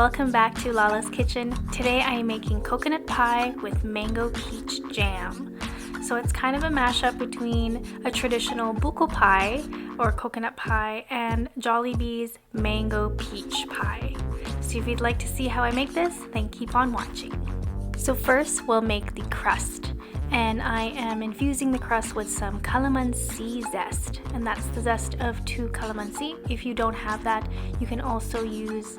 welcome back to Lala's Kitchen. Today I am making coconut pie with mango peach jam. So it's kind of a mashup between a traditional Buko pie or coconut pie and Jollibee's mango peach pie. So if you'd like to see how I make this, then keep on watching. So first we'll make the crust. And I am infusing the crust with some calamansi zest, and that's the zest of 2 calamansi. If you don't have that, you can also use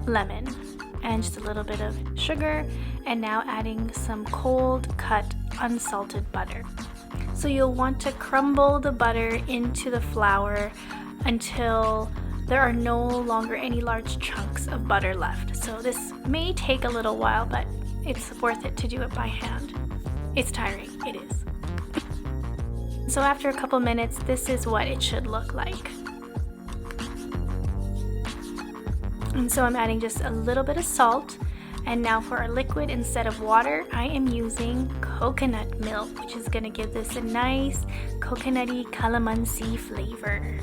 lemon and just a little bit of sugar, and now adding some cold cut unsalted butter. So you'll want to crumble the butter into the flour until there are no longer any large chunks of butter left. So this may take a little while, but it's worth it to do it by hand. It's tiring, it is. So after a couple minutes, this is what it should look like. And so I'm adding just a little bit of salt. And now for our liquid, instead of water, I am using coconut milk, which is gonna give this a nice coconutty calamansi flavor.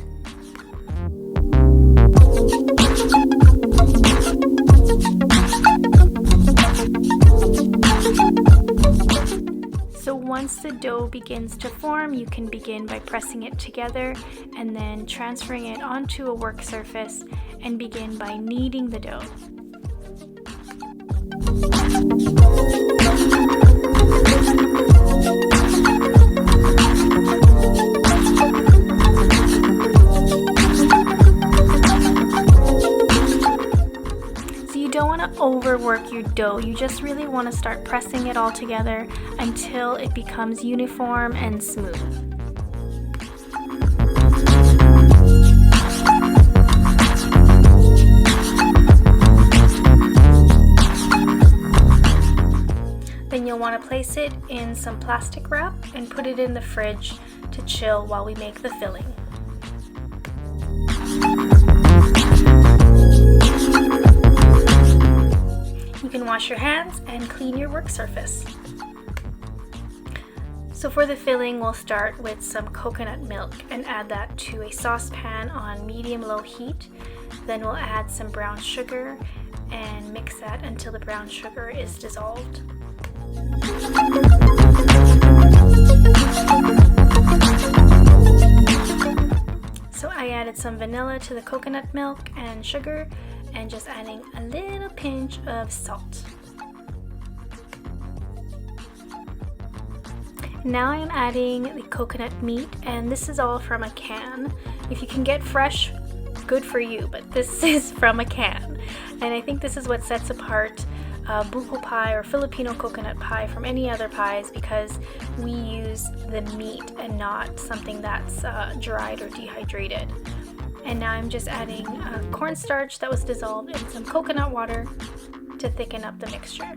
So once the dough begins to form, you can begin by pressing it together and then transferring it onto a work surface and begin by kneading the dough. Don't want to overwork your dough. You just really want to start pressing it all together until it becomes uniform and smooth. Then you'll want to place it in some plastic wrap and put it in the fridge to chill while we make the filling. You can wash your hands and clean your work surface. So for the filling, we'll start with some coconut milk and add that to a saucepan on medium-low heat. Then we'll add some brown sugar and mix that until the brown sugar is dissolved. So I added some vanilla to the coconut milk and sugar, and just adding a little pinch of salt. Now I'm adding the coconut meat, and this is all from a can. If you can get fresh, good for you, but this is from a can. And I think this is what sets apart Buko pie or Filipino coconut pie from any other pies, because we use the meat and not something that's dried or dehydrated. And now I'm just adding cornstarch that was dissolved in some coconut water to thicken up the mixture.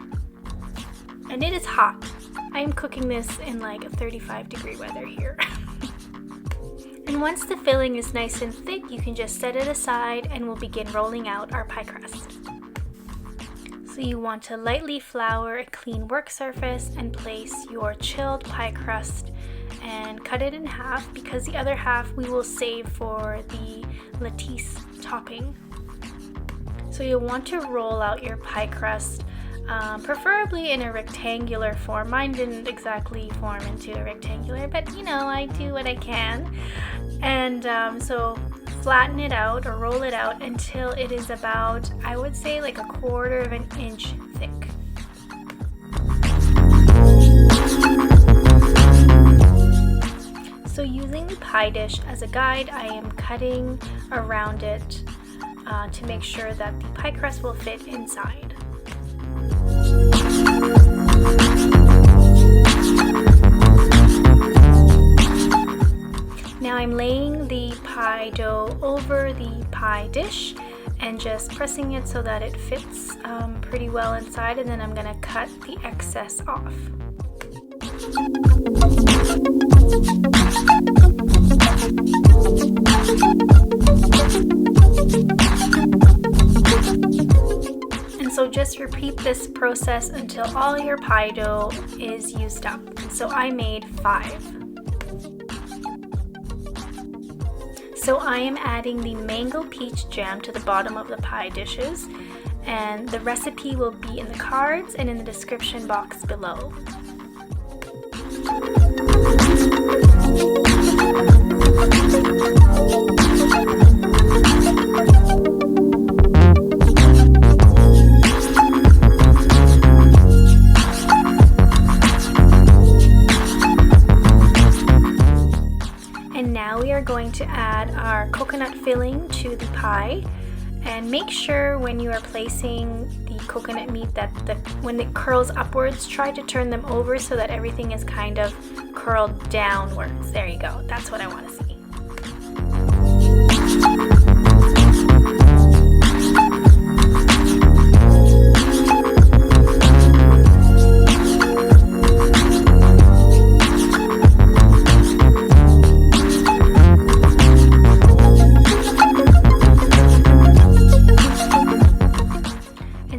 And it is hot. I am cooking this in like 35-degree weather here. And once the filling is nice and thick, you can just set it aside and we'll begin rolling out our pie crust. So you want to lightly flour a clean work surface and place your chilled pie crust and cut it in half, because the other half we will save for the lattice topping. So you'll want to roll out your pie crust, preferably in a rectangular form. Mine didn't exactly form into a rectangular, but you know, I do what I can. And so flatten it out or roll it out until it is about, I would say, like 1/4 of an inch thick. So using the pie dish as a guide, I am cutting around it to make sure that the pie crust will fit inside. Now I'm laying the pie dough over the pie dish and just pressing it so that it fits pretty well inside, and then I'm going to cut the excess off. And so just repeat this process until all your pie dough is used up. So I made 5. So I am adding the mango peach jam to the bottom of the pie dishes, and the recipe will be in the cards and in the description box below. And now we are going to add our coconut filling to the pie. And make sure when you are placing the coconut meat that when it curls upwards, try to turn them over so that everything is kind of curled downwards. There you go. That's what I want to see.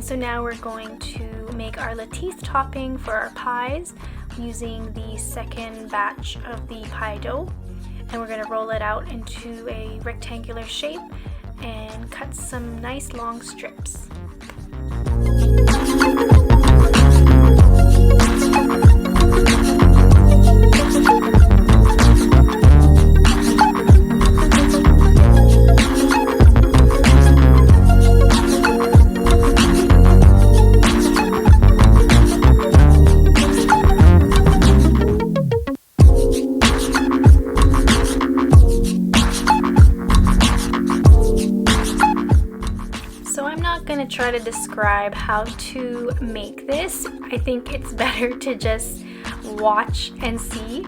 So now we're going to make our lattice topping for our pies using the second batch of the pie dough. And we're going to roll it out into a rectangular shape and cut some nice long strips. Try to describe how to make this. I think it's better to just watch and see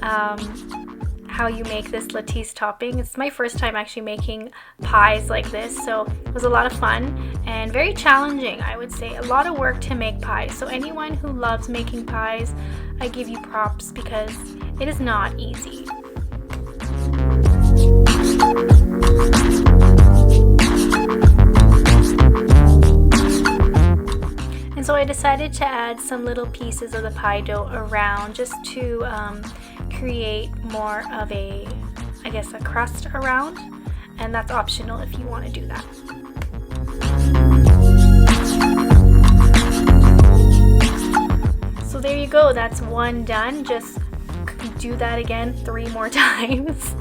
how you make this lattice topping. It's my first time actually making pies like this, so it was a lot of fun and very challenging. I would say a lot of work to make pies, so anyone who loves making pies, I give you props because it is not easy. And so I decided to add some little pieces of the pie dough around just to create more of a, I guess, a crust around. And that's optional if you want to do that. So there you go, that's one done. Just do that again 3 more times.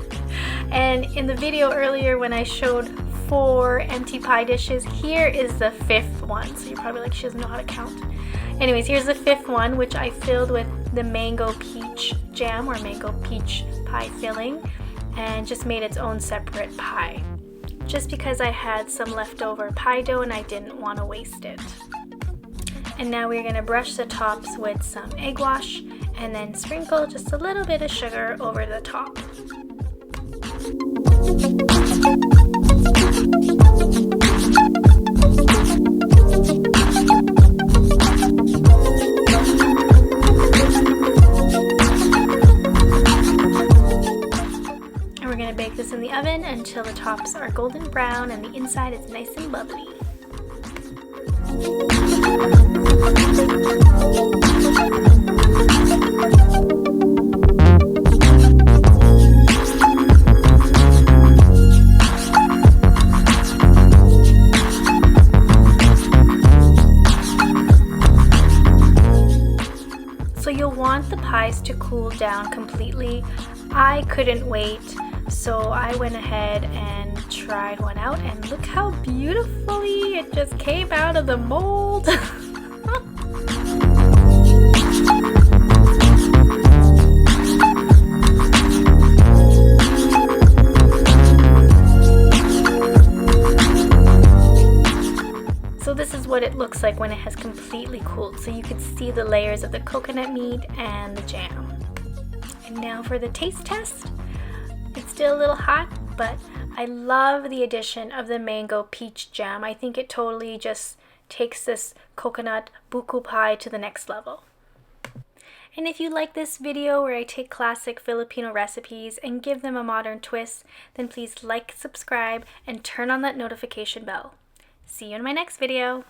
And in the video earlier when I showed 4 empty pie dishes, here is the 5th one. So you're probably like, she doesn't know how to count. Anyways, here's the 5th one, which I filled with the mango peach jam or mango peach pie filling and just made its own separate pie. Just because I had some leftover pie dough and I didn't want to waste it. And now we're going to brush the tops with some egg wash and then sprinkle just a little bit of sugar over the top. And we're going to bake this in the oven until the tops are golden brown and the inside is nice and bubbly. You'll want the pies to cool down completely. I couldn't wait, so I went ahead and tried one out and look how beautifully it just came out of the mold. So this is what it looks like when it has completely cooled. So you can see the layers of the coconut meat and the jam. And now for the taste test. It's still a little hot, but I love the addition of the mango peach jam. I think it totally just takes this coconut buko pie to the next level. And if you like this video where I take classic Filipino recipes and give them a modern twist, then please like, subscribe, and turn on that notification bell. See you in my next video.